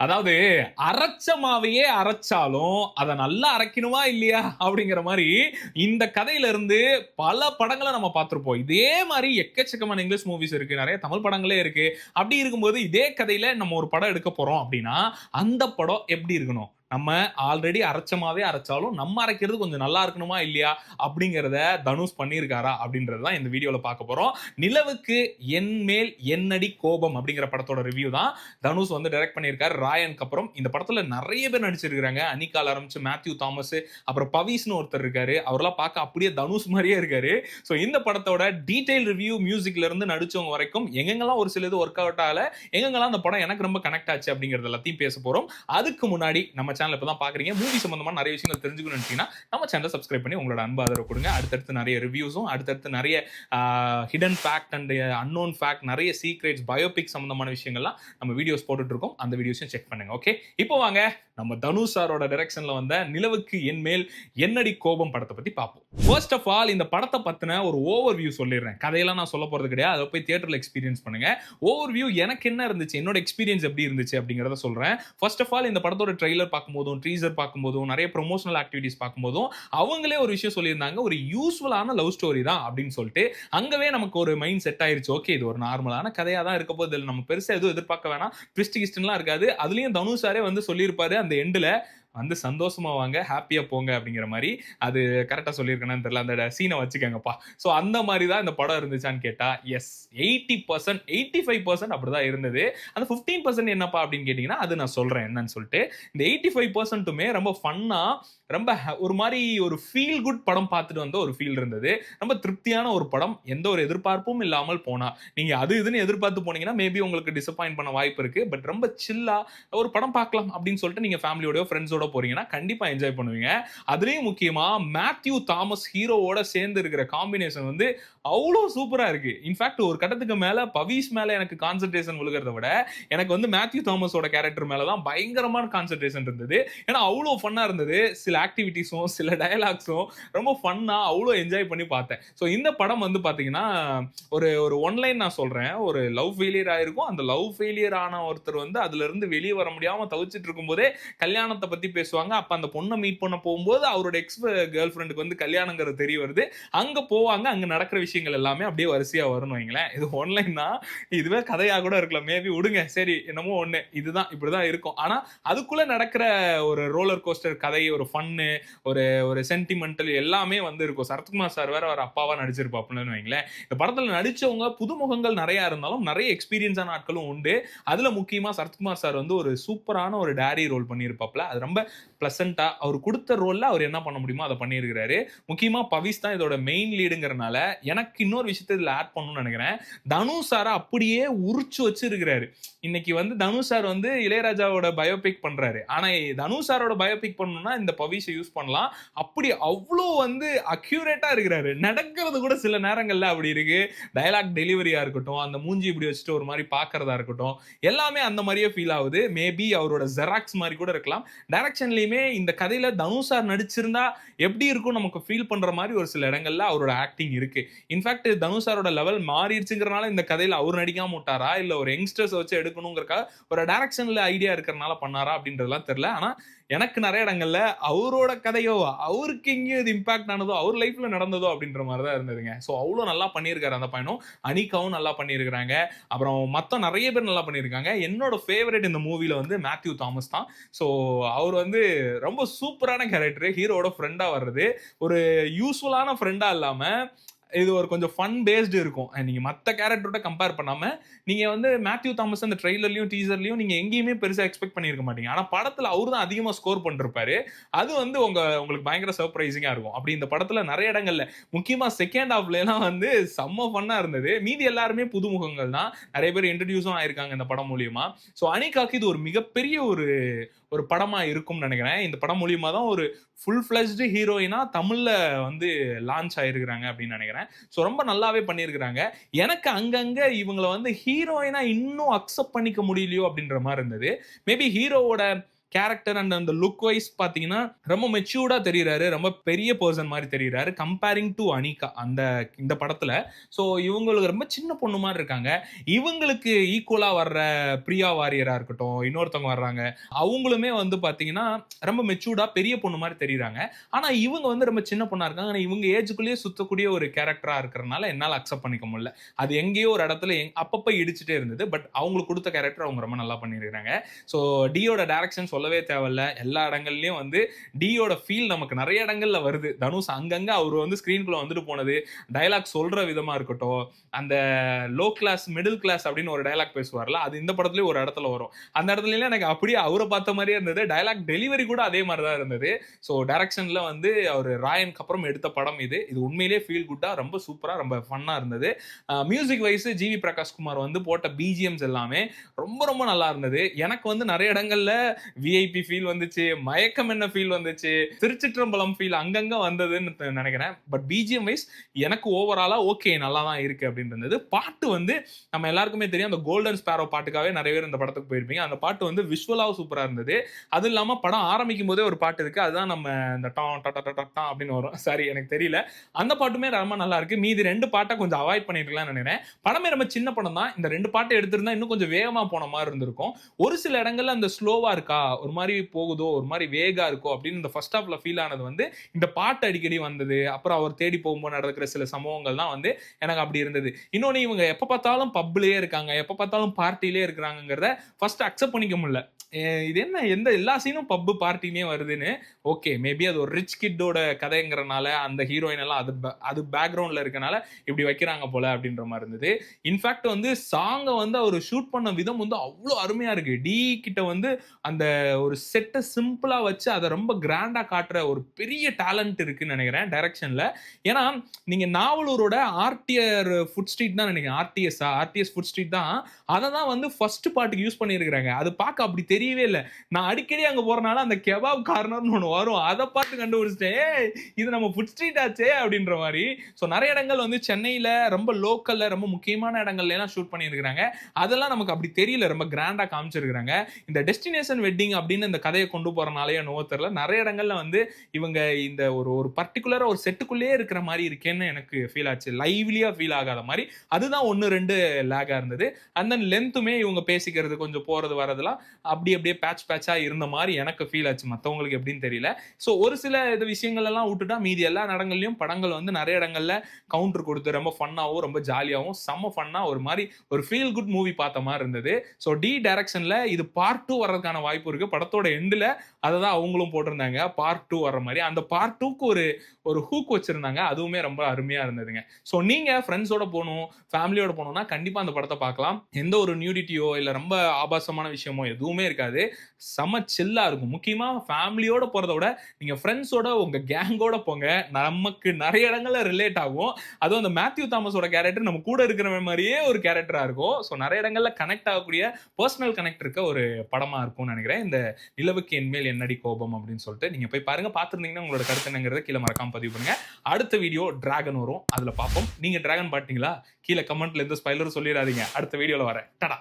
அதாவது அரைச்ச மாவையே அரைச்சாலும் அத நல்லா அரைக்கணுமா இல்லையா அப்படிங்கிற மாதிரி இந்த கதையில இருந்து பல படங்களை நம்ம பார்த்திருப்போம். இதே மாதிரி எக்கச்சக்கமான இங்கிலீஷ் மூவிஸ் இருக்கு, நிறைய தமிழ் படங்களே இருக்கு. அப்படி இருக்கும்போது இதே கதையில நம்ம ஒரு படம் எடுக்க போறோம் அப்படின்னா அந்த படம் எப்படி இருக்கணும்? நம்ம ஆல்ரெடி அரைச்ச மாவே அரைச்சாலும் நம்ம அரைக்கிறது கொஞ்சம் நல்லா இருக்கணுமா இல்லையா அப்படிங்கிறத தனுஷ் பண்ணியிருக்காரா அப்படின்றது தான் இந்த வீடியோல பார்க்க போறோம். நிலவுக்கு என் மேல் என்னடி கோபம் அப்படிங்கிற படத்தோட ரிவ்யூ தான் தனுஷ் வந்து டைரக்ட் பண்ணியிருக்காரு ராயனுக்கு அப்புறம். இந்த படத்துல நிறைய பேர் நடிச்சிருக்காங்க. அனிகால ஆரம்பிச்சு மேத்யூ தாமஸ், அப்புறம் பவிஸ்னு ஒருத்தர் இருக்காரு. அவரெல்லாம் பார்க்க அப்படியே தனுஷ் மாதிரியே இருக்காரு. ஸோ இந்த படத்தோட டீடைல் ரிவ்யூ, மியூசிக்ல இருந்து நடிச்சவங்க வரைக்கும் எங்கெங்கெல்லாம் ஒரு சில இது ஒர்க் அவுட் ஆகல, எங்கெங்கெல்லாம் அந்த படம் எனக்கு ரொம்ப கனெக்ட் ஆச்சு அப்படிங்கறது எல்லாத்தையும் பேச போறோம். அதுக்கு முன்னாடி நம்ம சேனல் இப்பதான் பாக்குறீங்க, மூவி சம்பந்தமா நிறைய விஷயங்கள் தெரிஞ்சுக்கணும்னு நினைச்சீங்கன்னா நம்ம சேனலை சப்ஸ்கிரைப் பண்ணி உங்களோட அன்பு ஆதரவு கொடுங்க. அடுத்தடுத்து நிறைய ரிவ்யூஸும், அடுத்தடுத்து நிறைய hidden fact and unknown fact, நிறைய சீக்ரெட்ஸ், பயோபிக் சம்பந்தமான விஷயங்கள்லாம் நம்ம வீடியோஸ் போட்டுட்டு இருக்கோம். அந்த வீடியோஸையும் செக் பண்ணுங்க. ஓகே, இப்போ வாங்க நம்ம தனுஷ் சாரோட டைரக்ஷன்ல வந்த நிலவுக்கு என் மேல் என்னடி கோபம் படத்தை பத்தி பார்ப்போம். ஃபர்ஸ்ட் ஆஃப் ஆல் இந்த படத்தை பத்தின ஒரு ஓவர் வியூ சொல்லிடுறேன். கதையெல்லாம் நான் சொல்ல போறது கிடையாது, அதை போய் தியேட்டர்ல எக்ஸ்பீரியன்ஸ் பண்ணுங்க. ஓவர் வியூ எனக்கு என்ன இருந்துச்சு, என்னோட எக்ஸ்பீரியன்ஸ் எப்படி இருந்துச்சு அப்படிங்கறத சொல்றேன். ஃபர்ஸ்ட் ஆஃப் ஆல் இந்த படத்தோட ட்ரெய்லர் பார்க்கும்போதும், ட்ரீசர் பார்க்கும்போதும், நிறைய ப்ரொமோஷனல் ஆக்டிவிட்டிஸ் பார்க்கும்போதும் அவங்களே ஒரு விஷயம் சொல்லியிருந்தாங்க, ஒரு யூஸ்ஃபுல்லான லவ் ஸ்டோரி தான் அப்படின்னு சொல்லிட்டு. அங்கவே நமக்கு ஒரு மைண்ட் செட் ஆயிருச்சு. ஓகே, இது ஒரு நார்மலான கதையா தான் இருக்க போது, நம்ம பெருசா எதுவும் எதிர்பார்க்க வேணாம், ட்விஸ்ட் கிஸ்ட்லாம் இருக்காது. அதுலயும் தனுஷ் சாரே வந்து சொல்லியிருப்பாரு அந்த எண்டுல, வந்து சந்தோஷமா வாங்க, ஹாப்பியா போங்க அப்படிங்கிற மாதிரி. அது கரெக்டா சொல்லியிருக்கேன்னு தெரியல, அந்த சீனை வச்சுக்கங்கப்பா. ஸோ அந்த மாதிரி தான் இந்த படம் இருந்துச்சான்னு கேட்டா எஸ், 80% 85% அப்படிதான் இருந்தது. அந்த 15% என்னப்பா அப்படின்னு கேட்டீங்கன்னா அது நான் சொல்றேன் என்னன்னு சொல்லிட்டு. இந்த 85%மே ரொம்ப ஃபன்னா, ரொம்ப ஒரு மாதிரி ஒரு ஃபீல் குட் படம் பார்த்துட்டு வந்த ஒரு ஃபீல் இருந்தது. ரொம்ப திருப்தியான ஒரு படம், எந்த ஒரு எதிர்பார்ப்பும் இல்லாமல் போனா. நீங்க அது இதுன்னு எதிர்பார்த்து போனீங்கன்னா மேபி உங்களுக்கு டிசப்பாயிண்ட் பண்ண வாய்ப்பு இருக்கு. பட் ரொம்ப சில்லா ஒரு படம் பார்க்கலாம் அப்படின்னு சொல்லிட்டு நீங்க ஃபேமிலியோட ஃப்ரெண்ட்ஸோட போறீங்கன்னா கண்டிப்பா என்ஜாய் பண்ணுவீங்க. அதுலயும் முக்கியமா மேத்யூ தாமஸ் ஹீரோவோட சேர்ந்து இருக்கிற காம்பினேஷன் வந்து அவ்வளோ சூப்பரா இருக்கு. இன்ஃபேக்ட் ஒரு கட்டத்துக்கு மேல பவிஸ் மேல எனக்கு கான்சென்ட்ரேஷன் விழுகிறத விட எனக்கு வந்து மேத்யூ தாமஸோட கேரக்டர் மேல தான் பயங்கரமான கான்சென்ட்ரேஷன் இருந்தது. ஏன்னா அவ்வளோ ஃபன்னா இருந்தது. சில ஆக்டிவிட்டிஸும் சில டயலாக்ஸும் ரொம்ப ஃபன்னா, அவ்வளோ என்ஜாய் பண்ணி பார்த்தேன். ஸோ இந்த படம் வந்து பாத்தீங்கன்னா ஒரு ஒரு ஒன்லைன் நான் சொல்றேன். ஒரு லவ் ஃபெயிலியர் ஆயிருக்கும். அந்த லவ் ஃபெயிலியர் ஆன ஒருத்தர் வந்து அதுல இருந்து வெளியே வர முடியாம தவிச்சிட்டு இருக்கும்போதே கல்யாணத்தை பத்தி பேசுவாங்க. அப்ப அந்த பொண்ணை மீட் பண்ண போகும்போது அவரோட எக்ஸ் கேர்ள் ஃப்ரெண்டுக்கு வந்து கல்யாணங்கிறது தெரிய வருது. அங்க போவாங்க, அங்க நடக்கிற விஷயங்கள் எல்லாமே அப்படியே வரிசையா வரணும் வைங்களேன். இது ஒன்லைன் தான், இதுவே கதையா கூட இருக்கலாம். மேபி விடுங்க, சரி என்னமோ ஒண்ணு, இதுதான் இப்படிதான் இருக்கும். ஆனா அதுக்குள்ள நடக்கிற ஒரு ரோலர் கோஸ்டர் கதை, ஒரு ஃபன்னு, ஒரு ஒரு சென்டிமெண்டல் எல்லாமே வந்து இருக்கும். சரத்குமார் சார் வேற ஒரு அப்பாவா நடிச்சிருப்பாப்புன்னு வைங்களேன். இந்த படத்துல நடிச்சவங்க புதுமுகங்கள் நிறைய இருந்தாலும் நிறைய எக்ஸ்பீரியன்ஸான ஆட்களும் உண்டு. அதுல முக்கியமா சரத்குமார் சார் வந்து ஒரு சூப்பரான ஒரு டேடி ரோல் பண்ணியிருப்பாப்ல. அது ரொம்ப பிளசண்டா அவர் கொடுத்த ரோல்ல அவர் என்ன பண்ண முடியுமோ அதை பண்ணியிருக்கிறாரு. முக்கியமா பவிஸ் தான் இதோட மெயின் லீடுங்கிறனால எனக்கு இன்னொரு விஷயத்தை இதுல ஆட் பண்ணணும்னு நினைக்கிறேன். தனுஷ் சாரை அப்படியே உரிச்சு வச்சிருக்கிறாரு. இன்னைக்கு வந்து தனுஷ் சார் வந்து இளையராஜாவோட பயோபிக் பண்றாரு. ஆனா தனுஷ் சாரோட பயோபிக் பண்ணணும்னா இந்த பவிஸை யூஸ் பண்ணலாம். அப்படி அவ்வளோ வந்து அக்யூரேட்டா இருக்கிறாரு. நடக்கிறது கூட சில நேரங்கள்ல அப்படி இருக்கு. டயலாக் டெலிவரியா இருக்கட்டும், அந்த மூஞ்சி இப்படி வச்சுட்டு ஒரு மாதிரி பாக்குறதா இருக்கட்டும், எல்லாமே அந்த மாதிரியே ஃபீல் ஆகுது. மேபி அவரோட ஜெராக்ஸ் மாதிரி கூட இருக்கலாம். டைரக்ஷன்லயுமே இந்த கதையில தனுஷ் சார் நடிச்சிருந்தா எப்படி இருக்கும் நமக்கு ஃபீல் பண்ற மாதிரி ஒரு சில இடங்கள்ல அவரோட ஆக்டிங் இருக்கு. இன்ஃபேக்ட் தனுஷ் சாரோட லெவல் மாறிடுச்சுங்கிறனால இந்த கதையில அவர் நடிக்காம விட்டாரா, இல்ல ஒரு யங்ஸ்டர்ஸ் வச்சு எடுக்கணுங்கிறக்காக ஒரு டைரக்ஷன்ல ஐடியா இருக்கிறனால பண்ணாரா அப்படின்றதெல்லாம் தெரியல. ஆனா எனக்கு நிறைய இடங்கள்ல அவரோட கதையோ, அவருக்கு எங்கேயும் இது இம்பாக்ட் ஆனதோ, அவர் லைஃப்ல நடந்ததோ அப்படின்ற மாதிரி தான் இருந்ததுங்க. ஸோ அவ்வளோ நல்லா பண்ணியிருக்காரு அந்த பையனும். அனிகாவும் நல்லா பண்ணியிருக்கிறாங்க. அப்புறம் மற்ற நிறைய பேர் நல்லா பண்ணியிருக்காங்க. என்னோட ஃபேவரட் இந்த மூவில வந்து மேத்யூ தாமஸ் தான். ஸோ அவர் வந்து ரொம்ப சூப்பரான கேரக்டர். ஹீரோட ஃப்ரெண்டா வர்றது, ஒரு யூஸ்ஃபுல்லான ஃப்ரெண்டா இல்லாம இது ஒரு கொஞ்சம் ஃபன் பேஸ்டு இருக்கும். நீங்க மத்த கேரக்டரோட கம்பேர் பண்ணாம நீங்க வந்து மேத்யூ தாமஸ் அந்த ட்ரெய்லர்லயும் டீசர்லயும் நீங்க எங்கேயுமே பெருசா எக்ஸ்பெக்ட் பண்ணியிருக்க மாட்டீங்க. ஆனா படத்துல அவரு தான் அதிகமா ஸ்கோர் பண்ணிருப்பாரு. அது வந்து உங்களுக்கு பயங்கர சர்ப்ரைசிங்கா இருக்கும். அப்படி இந்த படத்துல நிறைய இடங்கள்ல முக்கியமா செகண்ட் ஹாஃப்ல எல்லாம் வந்து செம்ம ஃபன்னா இருந்தது. மீதி எல்லாருமே புதுமுகங்கள் தான். நிறைய பேர் இன்ட்ரோடியூஸும் ஆயிருக்காங்க இந்த படம் மூலியமா. ஸோ அனிகாக்கு இது ஒரு மிகப்பெரிய ஒரு படமா இருக்கும்னு நினைக்கிறேன். இந்த படம் மூலியமா தான் ஒரு ஃபுல் ஃபிளெஜ்டு ஹீரோயினா தமிழ்ல வந்து லான்ச் ஆயிருக்கிறாங்க அப்படின்னு நினைக்கிறேன். ஸோ ரொம்ப நல்லாவே பண்ணியிருக்கிறாங்க. எனக்கு அங்கங்க இவங்களை வந்து ஹீரோயினா இன்னும் அக்செப்ட் பண்ணிக்க முடியலையோ அப்படின்ற மாதிரி இருந்தது. மேபி ஹீரோவோட கேரக்டர் அண்ட் அந்த லுக் வைஸ் பாத்தீங்கன்னா ரொம்ப மெச்சூர்டா தெரியுறாரு, ரொம்ப பெரிய பர்சன் மாதிரி தெரியுறாரு கம்பேரிங் டு அனிகா அந்த இந்த படத்துல. ஸோ இவங்களுக்கு ரொம்ப சின்ன பொண்ணு மாதிரி இருக்காங்க. இவங்களுக்கு ஈக்குவலா வர்ற பிரியா வாரியரா இருக்கட்டும், இன்னொருத்தவங்க வர்றாங்க, அவங்களுமே வந்து பாத்தீங்கன்னா ரொம்ப மெச்சூர்டா பெரிய பொண்ணு மாதிரி தெரியுறாங்க. ஆனா இவங்க வந்து ரொம்ப சின்ன பொண்ணா இருக்காங்க. ஆனா இவங்க ஏஜுக்குள்ளேயே சுத்தக்கூடிய ஒரு கேரக்டரா இருக்கிறனால என்னால அக்செப்ட் பண்ணிக்க முடியல. அது எங்கேயோ ஒரு இடத்துல அப்பப்ப இடிச்சுட்டே இருந்தது. பட் அவங்களுக்கு கொடுத்த கேரக்டர் அவங்க ரொம்ப நல்லா பண்ணியிருக்காங்க. ஸோ டியோட டைரக்ஷன் சொல்லவே தேவையில்ல. எல்லா இடங்கள்லயும் வந்து டியோட ஃபீல் நமக்கு நிறைய இடங்கள்ல வருது. தனுஷ் அங்கங்க அவர் வந்து ஸ்கிரீன்குள்ள வந்துட்டு போனது, டயலாக் சொல்ற விதமா இருக்கட்டும், அந்த லோ கிளாஸ் மிடில் கிளாஸ் அப்படின்னு ஒரு டயலாக் பேசுவார்ல, அது இந்த படத்துலயும் ஒரு இடத்துல வரும். அந்த இடத்துல எனக்கு அப்படியே அவரை பார்த்த மாதிரியே இருந்தது. டயலாக் டெலிவரி கூட அதே மாதிரி தான் இருந்தது. ஸோ டைரக்ஷன்ல வந்து அவர் ராயனுக்கு அப்புறம் எடுத்த படம் இது. இது உண்மையிலேயே ஃபீல் குட்டா ரொம்ப சூப்பரா ரொம்ப ஃபன்னா இருந்தது. மியூசிக் வைஸ் ஜிவி பிரகாஷ் குமார் வந்து போட்ட பிஜிஎம்ஸ் எல்லாமே ரொம்ப ரொம்ப நல்லா இருந்தது. எனக்கு வந்து நிறைய இடங்கள்ல விஐபி ஃபீல் வந்துச்சு, மயக்கம் என்ன ஃபீல் வந்துச்சு, திருச்சிற்றம்பலம் ஃபீல் அங்கங்க வந்ததுன்னு நினைக்கிறேன். பட் பிஜிஎம் வைஸ் எனக்கு ஓவராலா ஓகே நல்லா தான் இருக்கு அப்படின்னு இருந்தது. பாட்டு வந்து நம்ம எல்லாருக்குமே தெரியும், அந்த கோல்டன் ஸ்பேரோ பாட்டுக்காகவே நிறைய பேர் இந்த படத்துக்கு போயிருப்பீங்க. அந்த பாட்டு வந்து விஷுவலாவும் சூப்பரா இருந்தது. அது இல்லாம படம் ஆரம்பிக்கும் போதே ஒரு பாட்டு இருக்கு. அதுதான் நம்ம இந்த டான் டா டா டா டா அப்படின்னு வரும். சாரி எனக்கு தெரியல. அந்த பாட்டுமே ரொம்ப நல்லா இருக்கு. மீதி 2 பாட்டை கொஞ்சம் அவாய்ட் பண்ணிருக்கலாம்னு நினைக்கிறேன். படமே ரொம்ப சின்ன படம் தான். இந்த 2 பாட்டை எடுத்திருந்தா இன்னும் கொஞ்சம் வேகமா போன மாதிரி இருந்திருக்கும். ஒரு சில இடங்கள்ல அந்த ஸ்லோவா இருக்கா, ஒரு மாதிரி போகுதோ, ஒரு மாதிரி வேகா இருக்கோ அப்படின்னு இந்த ஃபர்ஸ்ட் ஹாஃப்ல ஃபீல் ஆனது வந்து இந்த பாட்டு அடிக்கடி வந்தது. அப்புறம் அவர் தேடி போகும்போது நடக்கிற சில சம்பவங்கள் தான் வந்து எனக்கு அப்படி இருந்தது. இன்னொன்னு இவங்க எப்ப பார்த்தாலும் பப்லயே இருக்காங்க, எப்ப பார்த்தாலும் பார்ட்டிலே இருக்கிறாங்கிறத ஃபர்ஸ்ட் அக்செப்ட் பண்ணிக்க முடியல. இது என்ன எந்த எல்லா சீனும் பப்பு பார்ட்டினே வருதுன்னு. ஓகே மேபி அது ஒரு ரிச் கிட்டோட கதைங்கிறனால அந்த ஹீரோயின் எல்லாம் அது பேக்ரவுண்ட்ல இருக்கனால இப்படி வைக்கிறாங்க போல அப்படின்ற மாதிரி இருந்தது. இன்ஃபேக்ட் வந்து சாங்கை வந்து அவர் ஷூட் பண்ண விதம் வந்து அவ்வளோ அருமையா இருக்கு. டி கிட்ட வந்து அந்த ஒரு செட்டை சிம்பிளா வச்சு அதை ரொம்ப கிராண்டா காட்டுற ஒரு பெரிய டேலண்ட் இருக்குன்னு நினைக்கிறேன் டைரக்ஷன்ல. ஏன்னா நீங்க நாவலூரோட ஆர்டிஆர் ஃபுட் ஸ்ட்ரீட் தான் நினைக்கிறேன், ஆர்டிஎஸ் ஃபுட் ஸ்ட்ரீட் தான், அதை தான் வந்து ஃபர்ஸ்ட் பாட்டுக்கு யூஸ் பண்ணியிருக்காங்க. அது பார்க்க அப்படி தெரியவே இல்லை. நான் அடிக்கடி அங்க போறனால அந்த கெபாப் கார்னர்னு ஒன்று வரும், அதை பார்த்து கண்டுபிடிச்சிட்டேன் இது நம்ம ஃபுட் ஸ்ட்ரீட் ஆச்சே அப்படின்ற மாதிரி. ஸோ நிறைய இடங்கள் வந்து சென்னையில ரொம்ப லோக்கல்ல ரொம்ப முக்கியமான இடங்கள்ல எல்லாம் ஷூட் பண்ணியிருக்காங்க. அதெல்லாம் நமக்கு அப்படி தெரியல, ரொம்ப கிராண்டா காமிச்சிருக்காங்க. இந்த டெஸ்டினேஷன் வெட்டிங் அப்படின்னு இந்த கதையை கொண்டு போறனாலேயே நோ தெரியல, நிறைய இடங்கள்ல வந்து இவங்க இந்த ஒரு ஒரு பர்டிகுலரா ஒரு செட்டுக்குள்ளேயே இருக்கிற மாதிரி இருக்கேன்னு எனக்கு ஃபீல் ஆச்சு. லைவ்லியா ஃபீல் ஆகாத மாதிரி. அதுதான் 1-2 லேகா இருந்தது. அண்ட் தென் லென்த்துமே இவங்க பேசிக்கிறது கொஞ்சம் போறது வரதெல்லாம் அப்படியே பேட்சா இருந்த மாதிரி எனக்கு ஃபீல் ஆச்சு. மற்றவங்களுக்கு எப்படின்னு தெரியல. ஸோ ஒரு சில இது விஷயங்கள் எல்லாம் விட்டுட்டா மீதி எல்லா இடங்கள்லயும் படங்கள் வந்து நிறைய இடங்கள்ல கவுண்டர் கொடுத்து ரொம்ப ஃபன்னாவும் ரொம்ப ஜாலியாகவும் செம்ம ஃபன்னா ஒரு மாதிரி ஒரு ஃபீல் குட் மூவி பார்த்த மாதிரி இருந்தது. ஸோ டி டைரக்ஷன்ல இது பார்ட் 2 வர்றதுக்கான வாய்ப்பு இருக்கு. படத்தோட எண்டில் அதை தான் அவங்களும் போட்டிருந்தாங்க, பார்ட் 2 வர்ற மாதிரி. அந்த பார்ட் 2க்கு ஒரு ஹூக் வச்சிருந்தாங்க, அதுவுமே ரொம்ப அருமையா இருந்ததுங்க. ஸோ நீங்க ஃப்ரெண்ட்ஸோட போகணும், ஃபேமிலியோட போகணும்னா கண்டிப்பா அந்த படத்தை பார்க்கலாம். எந்த ஒரு நியூடிட்டியோ இல்ல ரொம்ப ஆபாசமான விஷயமோ எதுவுமே இருக்காது. செம சில்லா இருக்கும். முக்கியமா ஃபேமிலியோட போறத விட நீங்க ஃப்ரெண்ட்ஸோட உங்க கேங்கோட போங்க. நமக்கு நிறைய இடங்கள்ல ரிலேட் ஆகும். அதுவும் அந்த மேத்யூ தாமஸோட கேரக்டர் நம்ம கூட இருக்கிற மாதிரியே ஒரு கேரக்டரா இருக்கும். ஸோ நிறைய இடங்கள்ல கனெக்ட் ஆகக்கூடிய பர்சனல் கனெக்ட் இருக்க ஒரு படமா இருக்கும்னு நினைக்கிறேன். இந்த நிலவுக்கு என்மேல் என்னடி கோபம் அப்படின்னு சொல்லிட்டு நீங்க போய் பாருங்க. பார்த்துருந்தீங்கன்னா உங்களோட கருத்து என்னங்கிறத கீழே மறக்காம பதிவு பண்ணுங்க. அடுத்த வீடியோ டிராகன் வரும், அதுல பார்ப்போம். நீங்க டிராகன் பாத்தீங்களா? கீழே கமெண்ட்ல எந்த ஸ்பாயிலரும் சொல்லிடாதீங்க. அடுத்த வீடியோல வரேன். டடா.